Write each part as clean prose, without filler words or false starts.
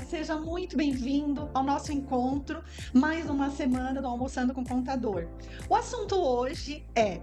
Seja muito bem-vindo ao nosso encontro, mais uma semana do Almoçando com Contador. O assunto hoje é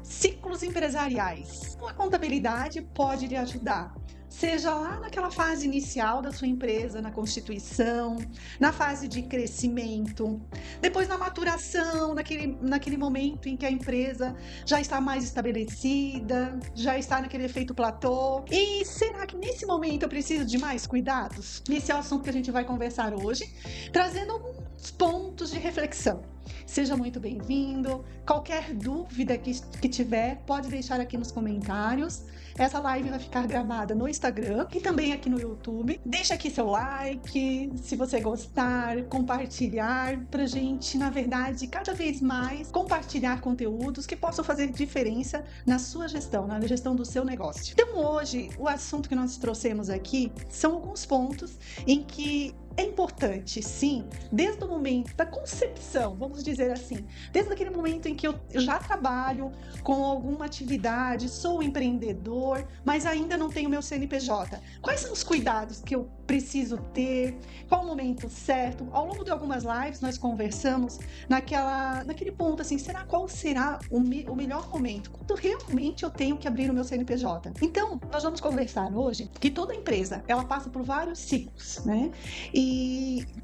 ciclos empresariais. Como a contabilidade pode lhe ajudar? Seja lá naquela fase inicial da sua empresa, na constituição, na fase de crescimento, depois na maturação, naquele momento em que a empresa já está mais estabelecida, já está naquele efeito platô. E será que nesse momento eu preciso de mais cuidados? Esse é o assunto que a gente vai conversar hoje, trazendo alguns pontos de reflexão. Seja muito bem-vindo. Qualquer dúvida que tiver, pode deixar aqui nos comentários. Essa live vai ficar gravada no Instagram e também aqui no YouTube. Deixa aqui seu like, se você gostar, compartilhar, pra gente, na verdade, cada vez mais compartilhar conteúdos que possam fazer diferença na sua gestão, na gestão do seu negócio. Então, hoje, o assunto que nós trouxemos aqui são alguns pontos em que é importante, sim, desde o momento da concepção, vamos dizer assim, desde aquele momento em que eu já trabalho com alguma atividade, sou empreendedor, mas ainda não tenho meu CNPJ. Quais são os cuidados que eu preciso ter? Qual o momento certo? Ao longo de algumas lives nós conversamos naquele ponto assim, qual será o melhor momento? Quando realmente eu tenho que abrir o meu CNPJ? Então, nós vamos conversar hoje que toda empresa, ela passa por vários ciclos, né? E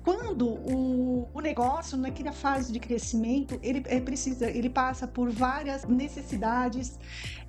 quando o negócio, naquela fase de crescimento, ele passa por várias necessidades,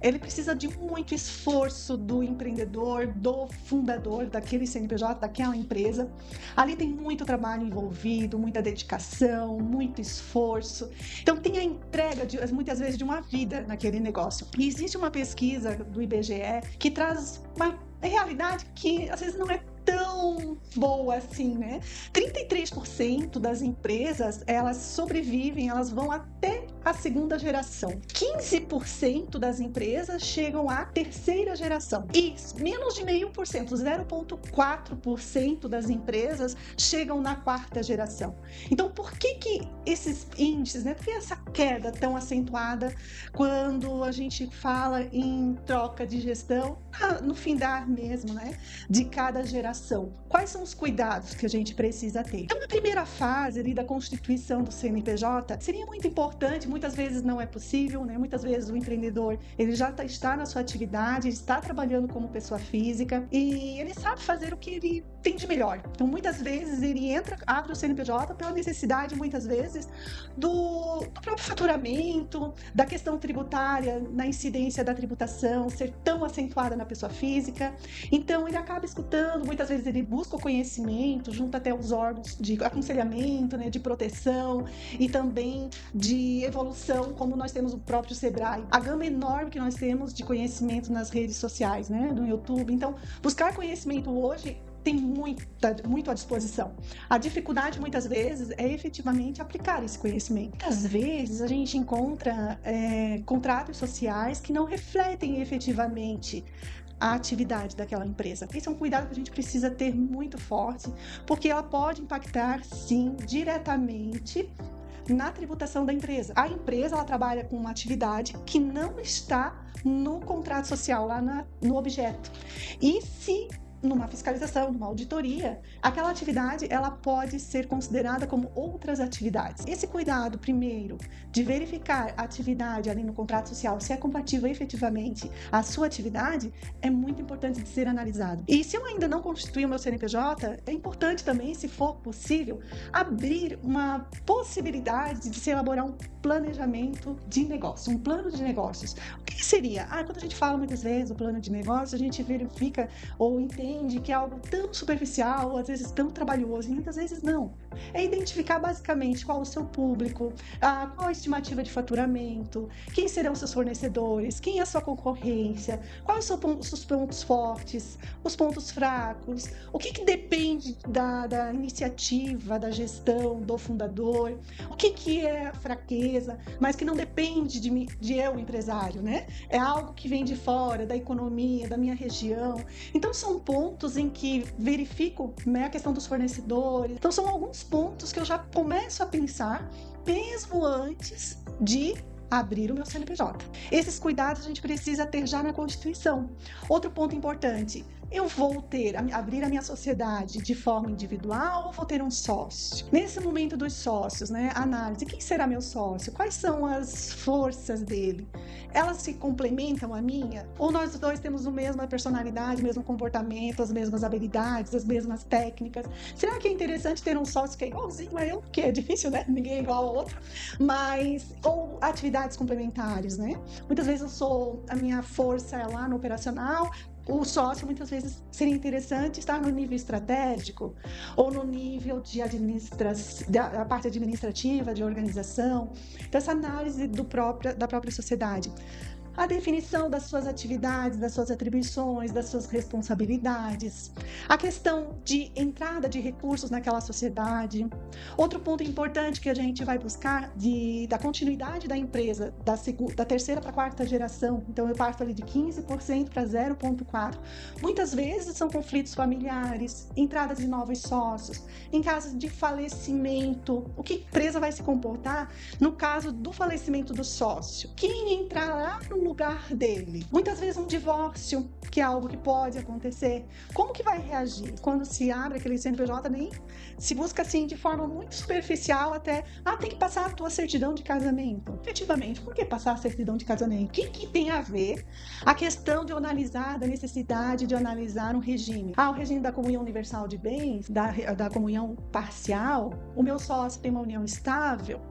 ele precisa de muito esforço do empreendedor, do fundador daquele CNPJ, daquela empresa. Ali tem muito trabalho envolvido, muita dedicação, muito esforço. Então tem a entrega, muitas vezes, de uma vida naquele negócio. E existe uma pesquisa do IBGE que traz uma realidade que às vezes não é tão boa assim, né? 33% das empresas, elas sobrevivem, elas vão até a segunda geração. 15% das empresas chegam à terceira geração. E menos de 0,5%, 0,4% das empresas chegam na quarta geração. Então, por que esses índices, né? Por que essa queda tão acentuada quando a gente fala em troca de gestão, no findar mesmo, né? De cada geração? Quais são os cuidados que a gente precisa ter? Então, na primeira fase ali da constituição do CNPJ, seria muito importante, muitas vezes não é possível, né? Muitas vezes o empreendedor, ele já está na sua atividade, está trabalhando como pessoa física e ele sabe fazer o que ele tem de melhor. Então, muitas vezes ele abre o CNPJ pela necessidade, muitas vezes, do próprio faturamento, da questão tributária, na incidência da tributação ser tão acentuada na pessoa física. Então, ele acaba escutando, muitas vezes ele busca o conhecimento, junto até os órgãos de aconselhamento, né, de proteção e também de evolução, como nós temos o próprio Sebrae. A gama enorme que nós temos de conhecimento nas redes sociais, né, no YouTube. Então, buscar conhecimento hoje tem muito à disposição. A dificuldade, muitas vezes, é efetivamente aplicar esse conhecimento. Muitas vezes, a gente encontra contratos sociais que não refletem efetivamente a atividade daquela empresa. Esse é um cuidado que a gente precisa ter muito forte, porque ela pode impactar, sim, diretamente na tributação da empresa. A empresa, ela trabalha com uma atividade que não está no contrato social, lá no objeto. E se numa fiscalização, numa auditoria, aquela atividade, ela pode ser considerada como outras atividades. Esse cuidado, primeiro, de verificar a atividade ali no contrato social, se é compatível efetivamente à sua atividade, é muito importante de ser analisado. E se eu ainda não constituí o meu CNPJ, é importante também, se for possível, abrir uma possibilidade de se elaborar um planejamento de negócio, um plano de negócios. O que seria? Quando a gente fala muitas vezes o plano de negócio, a gente verifica ou entende que é algo tão superficial, ou às vezes tão trabalhoso, e muitas vezes não. É identificar basicamente qual o seu público, qual a estimativa de faturamento, quem serão seus fornecedores, quem é a sua concorrência, quais são os seus pontos fortes, os pontos fracos, o que depende da iniciativa, da gestão, do fundador, o que é fraqueza, mas que não depende de eu, empresário, né? É algo que vem de fora, da economia, da minha região. Então, são pontos em que verifico, né, a questão dos fornecedores. Então, são alguns pontos que eu já começo a pensar mesmo antes de abrir o meu CNPJ. Esses cuidados a gente precisa ter já na Constituição. Outro ponto importante, Eu vou abrir a minha sociedade de forma individual ou vou ter um sócio? Nesse momento dos sócios, né, análise, quem será meu sócio? Quais são as forças dele? Elas se complementam a minha? Ou nós dois temos a mesma personalidade, o mesmo comportamento, as mesmas habilidades, as mesmas técnicas? Será que é interessante ter um sócio que é igualzinho a eu? Que é difícil, né? Ninguém é igual ao outro. Ou atividades complementares, né? Muitas vezes a minha força é lá no operacional, o sócio, muitas vezes, seria interessante estar no nível estratégico ou no nível da parte administrativa, de organização. Então, essa análise da própria sociedade. A definição das suas atividades, das suas atribuições, das suas responsabilidades, a questão de entrada de recursos naquela sociedade. Outro ponto importante que a gente vai buscar da continuidade da empresa, da terceira para a quarta geração. Então, eu parto ali de 15% para 0,4%. Muitas vezes são conflitos familiares, entradas de novos sócios, em caso de falecimento. O que a empresa vai se comportar no caso do falecimento do sócio? Quem entrará no lugar dele? Muitas vezes um divórcio, que é algo que pode acontecer. Como que vai reagir? Quando se abre aquele CNPJ, nem se busca assim de forma muito superficial até, tem que passar a tua certidão de casamento. Efetivamente, por que passar a certidão de casamento? O que tem a ver a questão de analisar, da necessidade de analisar um regime? O regime da comunhão universal de bens, da comunhão parcial, o meu sócio tem uma união estável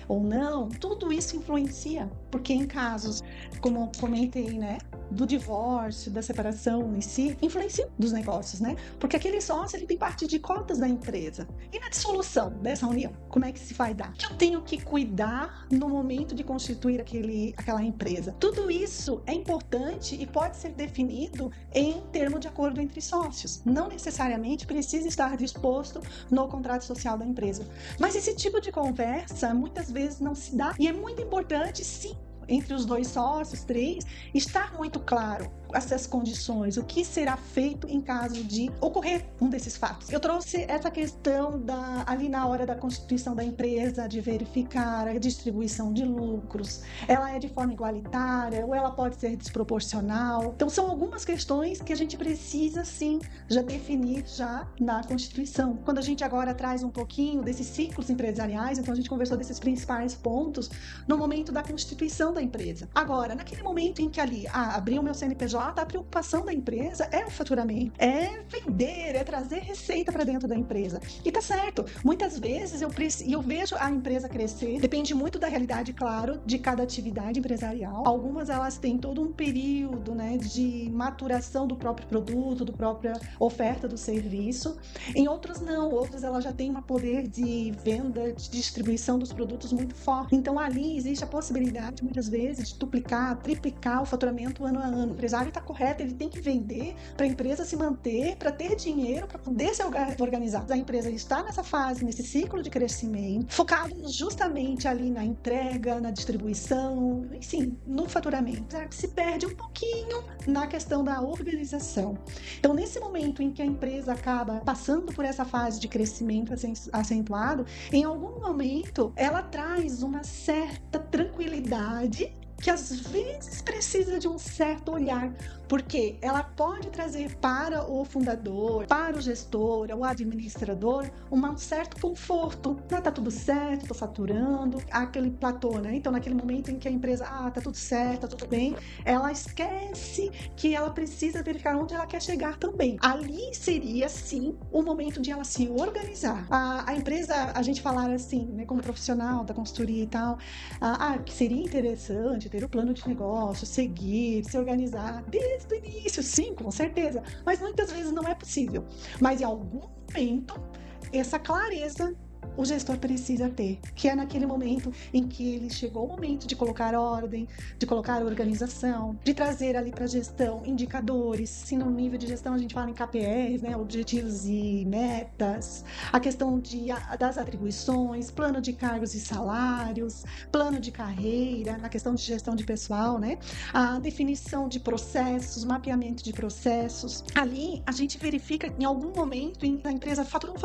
ou não, tudo isso influencia, porque em casos, como comentei, né, do divórcio, da separação em si, influencia dos negócios, né? Porque aquele sócio, ele tem parte de cotas da empresa. E na dissolução dessa união, como é que se vai dar? O que eu tenho que cuidar no momento de constituir aquela empresa? Tudo isso é importante e pode ser definido em termo de acordo entre sócios. Não necessariamente precisa estar disposto no contrato social da empresa. Mas esse tipo de conversa, muitas vezes não se dá. E é muito importante, sim, entre os dois sócios, 3, estar muito claro essas condições, o que será feito em caso de ocorrer um desses fatos. Eu trouxe essa questão ali na hora da constituição da empresa, de verificar a distribuição de lucros, ela é de forma igualitária ou ela pode ser desproporcional. Então, são algumas questões que a gente precisa, sim, já definir já na Constituição. Quando a gente agora traz um pouquinho desses ciclos empresariais, então a gente conversou desses principais pontos no momento da constituição da empresa. Agora, naquele momento em que ali, abriu o meu CNPJ, a preocupação da empresa é o faturamento, é vender, é trazer receita para dentro da empresa. E tá certo, muitas vezes eu vejo a empresa crescer, depende muito da realidade, claro, de cada atividade empresarial. Algumas elas têm todo um período, né, de maturação do próprio produto, da própria oferta do serviço. Em outras não, outras elas já têm um poder de venda, de distribuição dos produtos muito forte. Então ali existe a possibilidade, muitas vezes, de duplicar, triplicar o faturamento ano a ano. O empresário está correto, ele tem que vender para a empresa se manter, para ter dinheiro, para poder se organizar. A empresa está nessa fase, nesse ciclo de crescimento, focado justamente ali na entrega, na distribuição, enfim, no faturamento. Se perde um pouquinho na questão da organização. Então, nesse momento em que a empresa acaba passando por essa fase de crescimento acentuado, em algum momento ela traz uma certa tranquilidade que às vezes precisa de um certo olhar, porque ela pode trazer para o fundador, para o gestor, o administrador, um certo conforto. Tá tudo certo, tô faturando, aquele platô, né? Então, naquele momento em que a empresa, tá tudo certo, tá tudo bem, ela esquece que ela precisa verificar onde ela quer chegar também. Ali seria, sim, o momento de ela se organizar. A empresa, a gente falar assim, né, como profissional da consultoria e tal, que seria interessante ter o plano de negócio, seguir, se organizar desde o início, sim, com certeza, mas muitas vezes não é possível. Mas em algum momento, essa clareza o gestor precisa ter, que é naquele momento em que ele chegou o momento de colocar ordem, de colocar organização, de trazer ali para a gestão indicadores. Se no nível de gestão a gente fala em KPIs, né, objetivos e metas, a questão das atribuições, plano de cargos e salários, plano de carreira, na questão de gestão de pessoal, né, a definição de processos, mapeamento de processos. Ali a gente verifica em algum momento a empresa faturou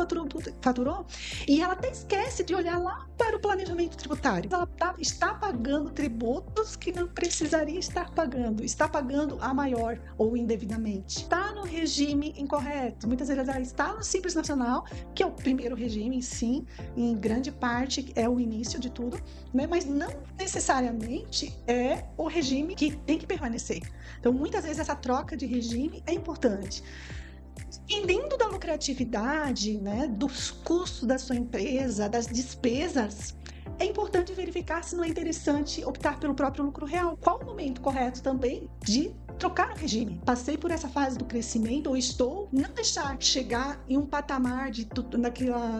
e ela ela até esquece de olhar lá para o planejamento tributário. Ela está pagando tributos que não precisaria estar pagando. Está pagando a maior ou indevidamente. Está no regime incorreto. Muitas vezes ela está no Simples Nacional, que é o primeiro regime, sim, em grande parte é o início de tudo, né? Mas não necessariamente é o regime que tem que permanecer. Então, muitas vezes essa troca de regime é importante. Dependendo da lucratividade, né, dos custos da sua empresa, das despesas, é importante verificar se não é interessante optar pelo próprio lucro real. Qual o momento correto também de trocar o regime? Passei por essa fase do crescimento ou estou? Não deixar chegar em um patamar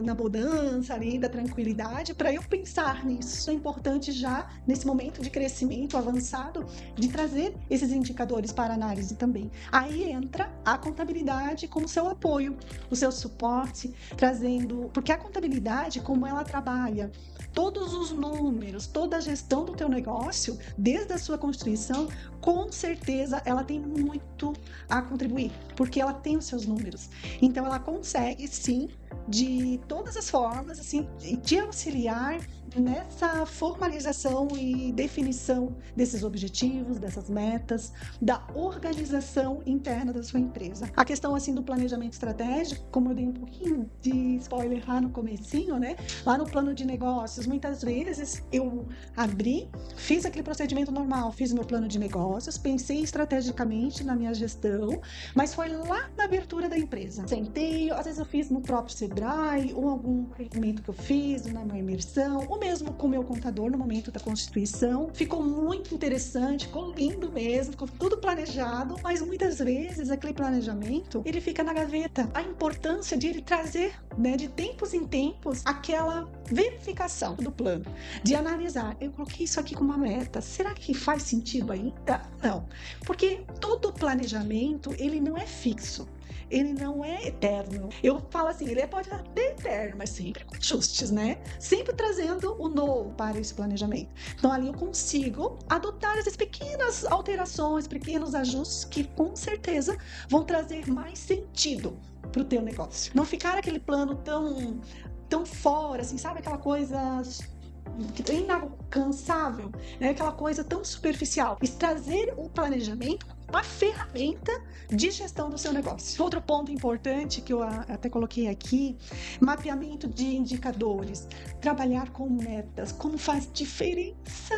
na mudança ali, da tranquilidade, para eu pensar nisso. É importante já, nesse momento de crescimento avançado, de trazer esses indicadores para análise também. Aí entra a contabilidade como seu apoio, o seu suporte, trazendo... Porque a contabilidade, como ela trabalha todos os números, toda a gestão do teu negócio, desde a sua constituição, com certeza ela tem muito a contribuir, porque ela tem os seus números. Então ela consegue, sim, de todas as formas, assim, te auxiliar nessa formalização e definição desses objetivos, dessas metas, da organização interna da sua empresa. A questão, assim, do planejamento estratégico, como eu dei um pouquinho de spoiler lá no comecinho, né? Lá no plano de negócios, muitas vezes eu abri, fiz aquele procedimento normal, fiz meu plano de negócios, pensei estrategicamente na minha gestão, mas foi lá na abertura da empresa. Sentei, às vezes eu fiz no próprio Sebrae, ou algum requerimento que eu fiz na minha imersão, ou mesmo com o meu contador no momento da constituição. Ficou muito interessante, ficou lindo mesmo, ficou tudo planejado, mas muitas vezes aquele planejamento, ele fica na gaveta. A importância de ele trazer, né, de tempos em tempos, aquela verificação do plano, de analisar, eu coloquei isso aqui como uma meta, será que faz sentido ainda? Não, porque todo planejamento, ele não é fixo. Ele não é eterno. Eu falo assim, ele pode ser até eterno, mas sempre com ajustes, né? Sempre trazendo o novo para esse planejamento. Então, ali eu consigo adotar essas pequenas alterações, pequenos ajustes que, com certeza, vão trazer mais sentido para o teu negócio. Não ficar aquele plano tão fora, assim, sabe? Aquela coisa inalcançável, né? Aquela coisa tão superficial. E trazer o planejamento uma ferramenta de gestão do seu negócio. Outro ponto importante que eu até coloquei aqui, mapeamento de indicadores, trabalhar com metas, como faz diferença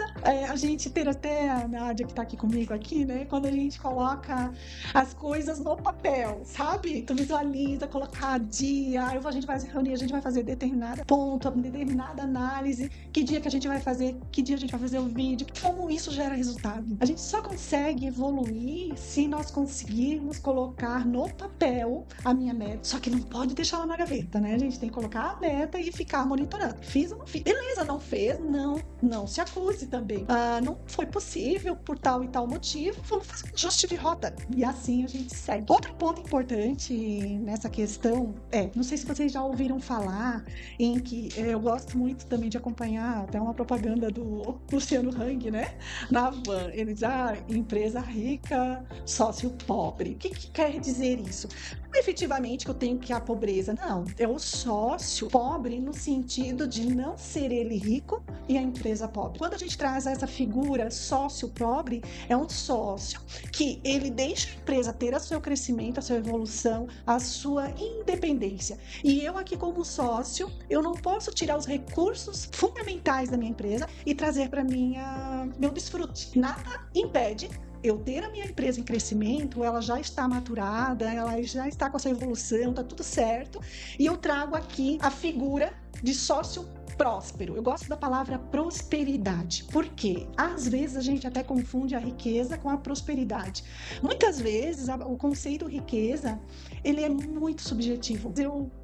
a gente ter até a Nádia que está aqui comigo aqui, né? Quando a gente coloca as coisas no papel, sabe? Tu visualiza, colocar dia, a gente vai se reunir, a gente vai fazer determinada ponto, determinada análise, que dia que a gente vai fazer, que dia a gente vai fazer o vídeo, como isso gera resultado. A gente só consegue evoluir se nós conseguirmos colocar no papel a minha meta, só que não pode deixar ela na gaveta, né? A gente tem que colocar a meta e ficar monitorando. Fiz ou não fiz? Beleza, não fez? Não se acuse também. Não foi possível por tal e tal motivo, vamos fazer um ajuste de rota. E assim a gente segue. Outro ponto importante nessa questão não sei se vocês já ouviram falar em que eu gosto muito também de acompanhar até uma propaganda do Luciano Hang, né? Na Van. Ele diz, empresa rica, sócio pobre. O que quer dizer isso? Não efetivamente que eu tenho que a pobreza, não. É o sócio pobre no sentido de não ser ele rico e a empresa pobre. Quando a gente traz essa figura sócio pobre, é um sócio que ele deixa a empresa ter o seu crescimento, a sua evolução, a sua independência. E eu aqui como sócio, eu não posso tirar os recursos fundamentais da minha empresa e trazer para meu desfrute. Nada impede eu ter a minha empresa em crescimento, ela já está maturada, ela já está com a sua evolução, está tudo certo, e eu trago aqui a figura de sócio próspero. Eu gosto da palavra prosperidade. Por quê? Às vezes a gente até confunde a riqueza com a prosperidade. Muitas vezes o conceito riqueza, ele é muito subjetivo.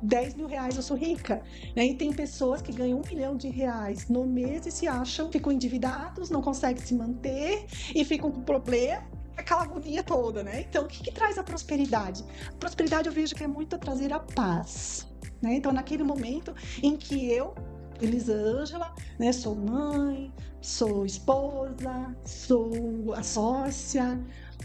10 mil reais eu sou rica, né? E tem pessoas que ganham 1 milhão de reais no mês e ficam endividados, não conseguem se manter e ficam com problema, aquela agonia toda, né? Então, o que traz a prosperidade? A prosperidade eu vejo que é muito trazer a paz, né? Então, naquele momento em que eu, Elisângela, né, sou mãe, sou esposa, sou a sócia,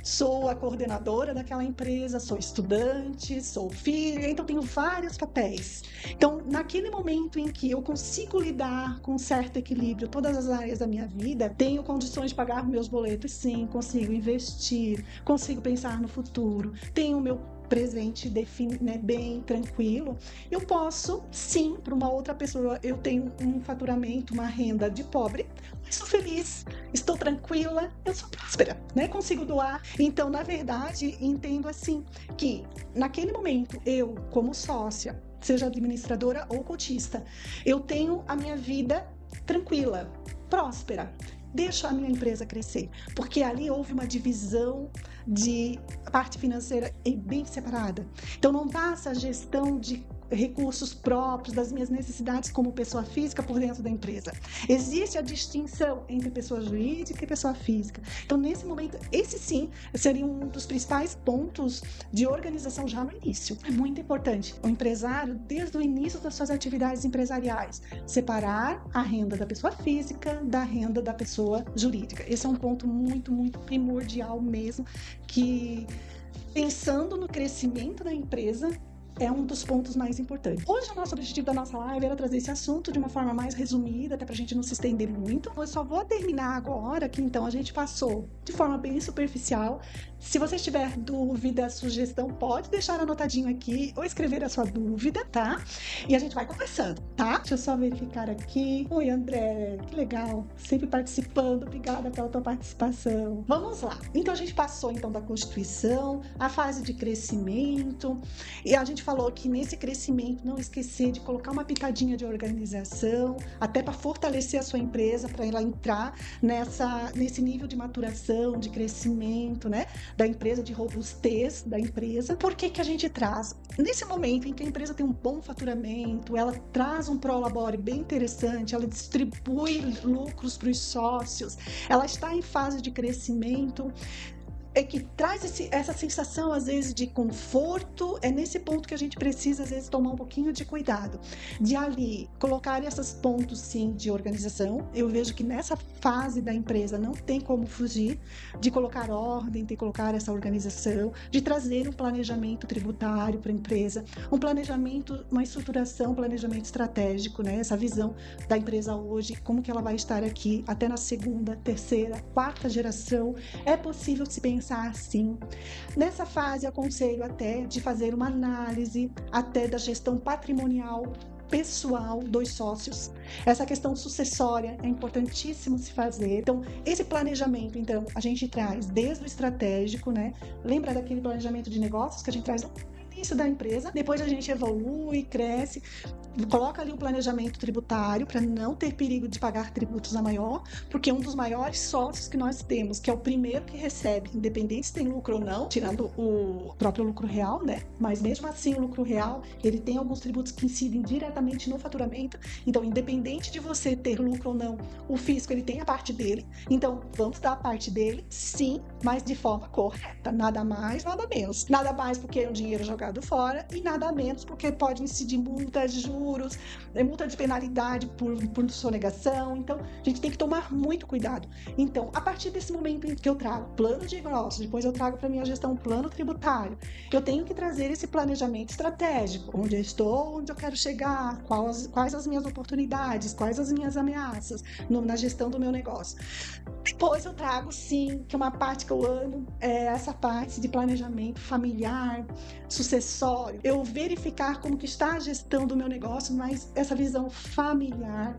sou a coordenadora daquela empresa, sou estudante, sou filha, então tenho vários papéis. Então, naquele momento em que eu consigo lidar com um certo equilíbrio todas as áreas da minha vida, tenho condições de pagar meus boletos, sim, consigo investir, consigo pensar no futuro, tenho o meu presente bem tranquilo, eu posso, sim, para uma outra pessoa, eu tenho um faturamento, uma renda de pobre, mas sou feliz, estou tranquila, eu sou próspera, né? Consigo doar. Então, na verdade, entendo assim, que naquele momento, eu, como sócia, seja administradora ou cotista, eu tenho a minha vida tranquila, próspera. Deixo a minha empresa crescer, porque ali houve uma divisão de parte financeira bem separada. Então, não passa a gestão de recursos próprios, das minhas necessidades como pessoa física por dentro da empresa. Existe a distinção entre pessoa jurídica e pessoa física. Então, nesse momento, esse sim seria um dos principais pontos de organização já no início. É muito importante o empresário, desde o início das suas atividades empresariais, separar a renda da pessoa física da renda da pessoa jurídica. Esse é um ponto muito, muito primordial mesmo, que pensando no crescimento da empresa, é um dos pontos mais importantes. Hoje, o nosso objetivo da nossa live era trazer esse assunto de uma forma mais resumida, até pra gente não se estender muito. Eu só vou terminar agora, que então a gente passou de forma bem superficial. Se você tiver dúvida, sugestão, pode deixar anotadinho aqui ou escrever a sua dúvida, tá? E a gente vai conversando, tá? Deixa eu só verificar aqui. Oi, André, que legal, sempre participando. Obrigada pela tua participação. Vamos lá. Então, a gente passou então da Constituição, a fase de crescimento, e a gente falou que nesse crescimento não esquecer de colocar uma pitadinha de organização, até para fortalecer a sua empresa, para ela entrar nesse nível de maturação, de crescimento, né, da empresa, de robustez da empresa. Por que que a gente traz? Nesse momento em que a empresa tem um bom faturamento, ela traz um prolabore bem interessante, ela distribui lucros para os sócios, ela está em fase de crescimento, é que traz essa sensação, às vezes, de conforto. É nesse ponto que a gente precisa, às vezes, tomar um pouquinho de cuidado. De ali, colocar esses pontos, sim, de organização. Eu vejo que nessa fase da empresa não tem como fugir de colocar ordem, de colocar essa organização, de trazer um planejamento tributário para a empresa, um planejamento, uma estruturação, um planejamento estratégico, né? Essa visão da empresa hoje, como que ela vai estar aqui até na segunda, terceira, quarta geração. É possível se pensar assim. Nessa fase, aconselho até de fazer uma análise até da gestão patrimonial pessoal dos sócios. Essa questão sucessória é importantíssimo se fazer. Então, esse planejamento, então, a gente traz desde o estratégico, né? Lembra daquele planejamento de negócios que a gente traz no início da empresa, depois a gente evolui, cresce, coloca ali o planejamento tributário para não ter perigo de pagar tributos a maior, porque um dos maiores sócios que nós temos, que é o primeiro que recebe, independente se tem lucro ou não, tirando o próprio lucro real, né? Mas mesmo assim o lucro real, ele tem alguns tributos que incidem diretamente no faturamento. Então, independente de você ter lucro ou não, o fisco, ele tem a parte dele. Então, vamos dar a parte dele, sim, mas de forma correta. Nada mais, nada menos. Nada mais porque é um dinheiro jogado fora e nada menos porque pode incidir multas, juros, multa de penalidade por sonegação. Então, a gente tem que tomar muito cuidado. Então, a partir desse momento em que eu trago plano de negócio, depois eu trago para minha gestão um plano tributário, eu tenho que trazer esse planejamento estratégico, onde eu estou, onde eu quero chegar, quais as minhas oportunidades, quais as minhas ameaças na gestão do meu negócio. Depois eu trago, sim, que uma parte que eu amo é essa parte de planejamento familiar, sucessório, eu verificar como que está a gestão do meu negócio, mas essa visão familiar,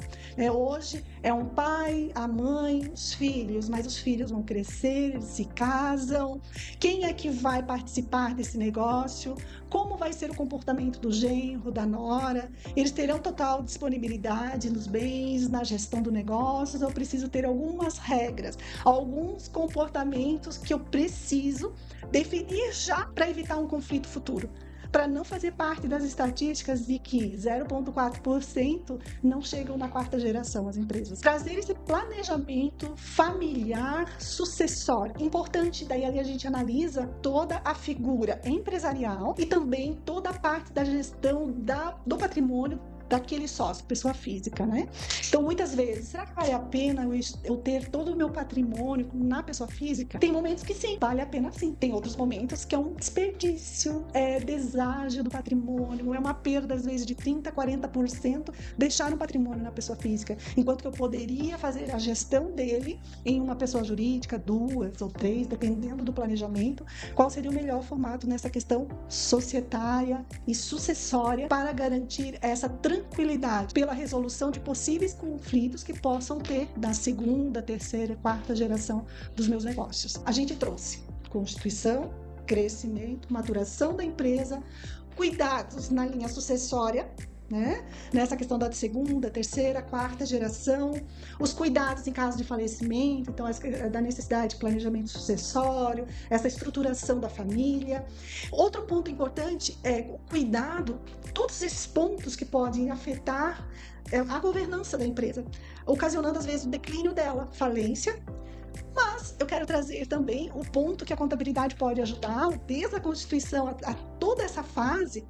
hoje é um pai, a mãe, os filhos, mas os filhos vão crescer, eles se casam, quem é que vai participar desse negócio, como vai ser o comportamento do genro, da nora, eles terão total disponibilidade nos bens, na gestão do negócio, eu preciso ter algumas regras, alguns comportamentos que eu preciso definir já para evitar um conflito futuro, para não fazer parte das estatísticas de que 0,4% não chegam na quarta geração as empresas. Trazer esse planejamento familiar sucessório. Importante, daí ali a gente analisa toda a figura empresarial e também toda a parte da gestão do patrimônio daquele sócio, pessoa física, né? Então, muitas vezes, será que vale a pena eu ter todo o meu patrimônio na pessoa física? Tem momentos que sim, vale a pena sim. Tem outros momentos que é um desperdício, é deságio do patrimônio, é uma perda, às vezes, de 30%, 40%, deixar o patrimônio na pessoa física, enquanto que eu poderia fazer a gestão dele em uma pessoa jurídica, 2 ou 3, dependendo do planejamento, qual seria o melhor formato nessa questão societária e sucessória para garantir essa tranquilidade pela resolução de possíveis conflitos que possam ter da segunda, terceira, quarta geração dos meus negócios. A gente trouxe constituição, crescimento, maturação da empresa, cuidados na linha sucessória, né? Nessa questão da segunda, terceira, quarta geração, os cuidados em caso de falecimento, então da necessidade de planejamento sucessório, essa estruturação da família. Outro ponto importante é o cuidado, todos esses pontos que podem afetar a governança da empresa, ocasionando às vezes o declínio dela, falência. Mas eu quero trazer também o ponto que a contabilidade pode ajudar, desde a constituição a toda essa fase,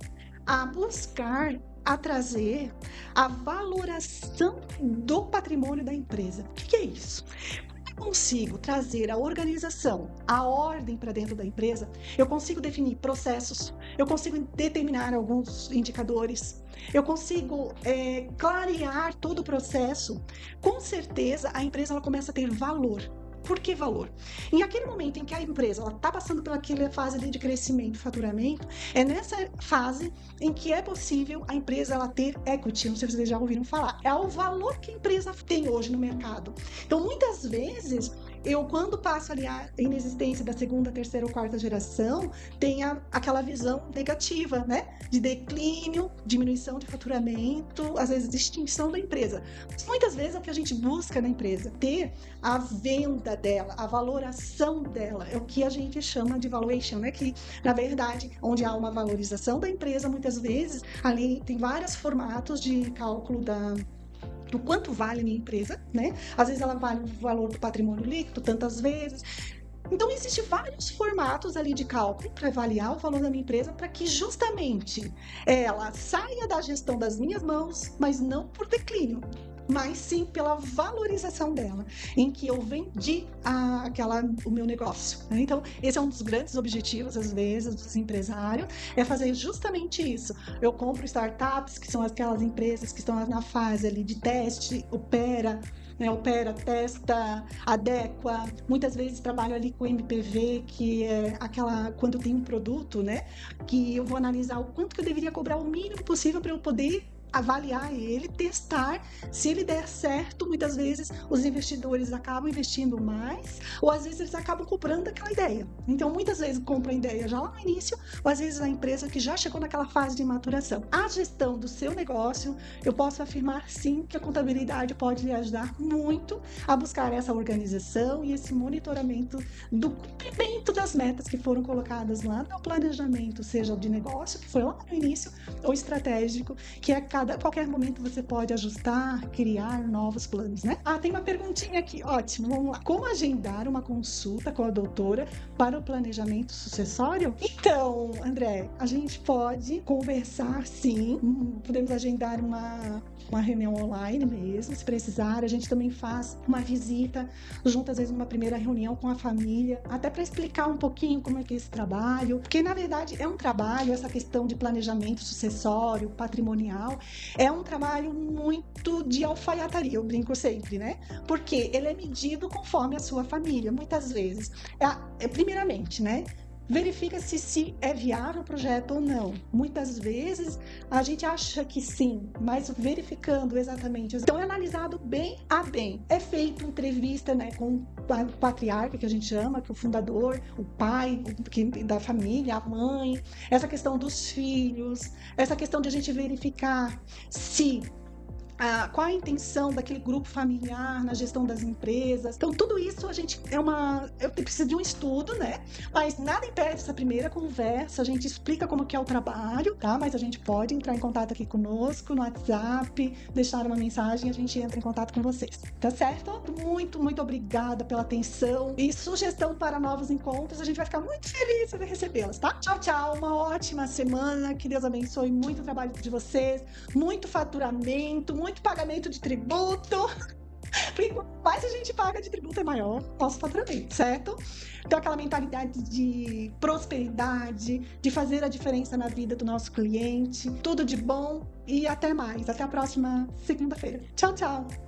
a buscar, a trazer a valoração do patrimônio da empresa. O que é isso? Quando eu consigo trazer a organização, a ordem para dentro da empresa, eu consigo definir processos, eu consigo determinar alguns indicadores, eu consigo clarear todo o processo. Com certeza, a empresa ela começa a ter valor. Por que valor? Em aquele momento em que a empresa está passando por aquela fase de crescimento, faturamento, é nessa fase em que é possível a empresa ela ter equity, não sei se vocês já ouviram falar, é o valor que a empresa tem hoje no mercado. Então, muitas vezes, quando passo ali a inexistência da segunda, terceira ou quarta geração, tem aquela visão negativa, né? De declínio, diminuição de faturamento, às vezes extinção da empresa. Mas muitas vezes é o que a gente busca na empresa, ter a venda dela, a valoração dela, é o que a gente chama de valuation, né? Que, na verdade, onde há uma valorização da empresa, muitas vezes, ali tem vários formatos de cálculo do quanto vale a minha empresa, né? Às vezes ela vale o valor do patrimônio líquido, tantas vezes. Então, existem vários formatos ali de cálculo para avaliar o valor da minha empresa, para que justamente ela saia da gestão das minhas mãos, mas não por declínio, mas sim pela valorização dela, em que eu vendi o meu negócio, né? Então, esse é um dos grandes objetivos, às vezes, dos empresários, é fazer justamente isso. Eu compro startups, que são aquelas empresas que estão na fase ali de teste, opera, testa, adequa, muitas vezes trabalho ali com MPV, que é quando eu tenho um produto, né, que eu vou analisar o quanto que eu deveria cobrar o mínimo possível para eu poder avaliar ele, testar, se ele der certo. Muitas vezes os investidores acabam investindo mais, ou às vezes eles acabam comprando aquela ideia. Então, muitas vezes compram a ideia já lá no início, ou às vezes a empresa que já chegou naquela fase de maturação. A gestão do seu negócio, eu posso afirmar sim que a contabilidade pode lhe ajudar muito a buscar essa organização e esse monitoramento do cumprimento das metas que foram colocadas lá no planejamento, seja de negócio, que foi lá no início, ou estratégico, que qualquer momento você pode ajustar, criar novos planos, né? Tem uma perguntinha aqui, ótimo, vamos lá. Como agendar uma consulta com a doutora para o planejamento sucessório? Então, André, a gente pode conversar, sim, podemos agendar uma reunião online mesmo, se precisar. A gente também faz uma visita junto, às vezes, numa primeira reunião com a família, até para explicar um pouquinho como é que é esse trabalho, porque, na verdade, é um trabalho, essa questão de planejamento sucessório, patrimonial, é um trabalho muito de alfaiataria, eu brinco sempre, né? Porque ele é medido conforme a sua família, muitas vezes. Primeiramente, né? Verifica-se se é viável o projeto ou não. Muitas vezes a gente acha que sim, mas verificando exatamente. Então é analisado bem a bem. É feita entrevista, né, com o patriarca, que a gente chama, que é o fundador, o pai da família, a mãe, essa questão dos filhos, essa questão de a gente verificar se qual a intenção daquele grupo familiar na gestão das empresas. Então, tudo isso eu preciso de um estudo, né? Mas nada impede essa primeira conversa, a gente explica como que é o trabalho, tá? Mas a gente pode entrar em contato aqui conosco no WhatsApp, deixar uma mensagem e a gente entra em contato com vocês, tá certo? Muito, muito obrigada pela atenção e sugestão para novos encontros, a gente vai ficar muito feliz em recebê-las, tá? Tchau, tchau, uma ótima semana, que Deus abençoe muito o trabalho de vocês, muito faturamento, muito pagamento de tributo. Porque quanto mais a gente paga de tributo, é maior o nosso faturamento, certo? Então, aquela mentalidade de prosperidade, de fazer a diferença na vida do nosso cliente. Tudo de bom e até mais. Até a próxima segunda-feira. Tchau, tchau!